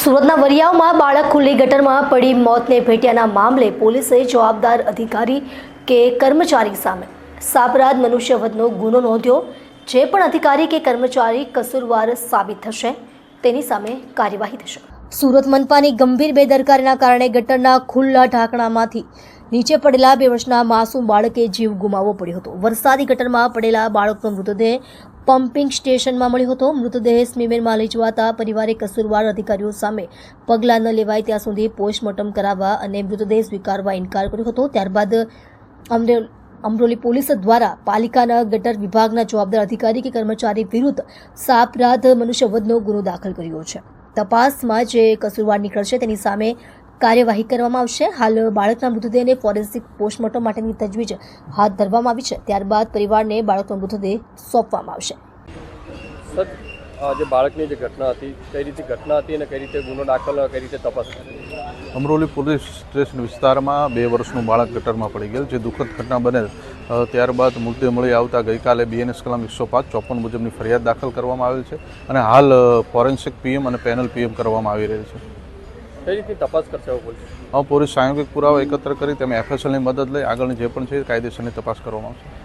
સુરતના વરિયાવમાં બાળક ખુલ્લી ગટરમાં પડી મોતને ભેટ્યાના મામલે પોલીસે જવાબદાર અધિકારી કે કર્મચારી સામે સાપરાધ મનુષ્યવધનો ગુનો નોંધ્યો। જે પણ અધિકારી કે કર્મચારી કસૂરવાર સાબિત થશે તેની સામે કાર્યવાહી થશે। સુરત મનપાની ગંભીર બેદરકારીના કારણે ગટરના ખુલ્લા ઢાંકણામાંથી નીચે પડેલા 2 વર્ષના માસૂમ બાળકે જીવ ગુમાવવો પડ્યો હતો। વરસાદી ગટરમાં પડેલા બાળકનો મૃતદેહ પમ્પિંગ સ્ટેશનમાં મળ્યો હતો। મૃતદેહ સ્મીમેરમાં લઈ જવાતા પરિવારે કસૂરવાર અધિકારીઓ સામે પગલાં ન લેવાય ત્યાં સુધી પોસ્ટમોર્ટમ કરાવવા અને મૃતદેહ સ્વીકારવા ઇનકાર કર્યો હતો। ત્યારબાદ અમરોલી પોલીસ દ્વારા પાલિકાના ગટર વિભાગના જવાબદાર અધિકારી કે કર્મચારી વિરુદ્ધ સાપરાધ મનુષ્યવધનો ગુનો દાખલ કર્યો છે। તપાસમાં જે કસૂરવાર નીકળશે તેની સામે કાર્યવાહી કરવામાં આવશે। હાલ બાળકના મૃતદેહને ફોરેન્સિક પોસ્ટમોર્ટમ માટેની તજવીજ હાથ ધરવામાં આવી છે। ત્યારબાદ પરિવારને બાળકનો મૃતદેહ સોંપવામાં આવશે। સર, જે બાળકની જે ઘટના હતી કઈ રીતે ઘટના હતી અને કઈ રીતે ગુનો દાખલ કઈ રીતે તપાસ? અમરોલી પોલીસ સ્ટેશન વિસ્તારમાં 2 વર્ષનું બાળક ગટરમાં પડી ગયેલ જે દુઃખદ ઘટના બનેલ। ત્યારબાદ મૃતદેહ મળી આવતા ગઈકાલે BNS કલમ 105-54 મુજબની ફરિયાદ દાખલ કરવામાં આવેલ છે અને હાલ ફોરેન્સિક PM અને પેનલ PM કરવામાં આવી રહેલ છે। કઈ રીતની તપાસ કરશે પોલીસ? પોલીસ સાંયોગિક પુરાવા એકત્ર કરી તેમાં FSLની મદદ લઈ આગળની જે પણ છે કાયદેસરની તપાસ કરવામાં આવશે।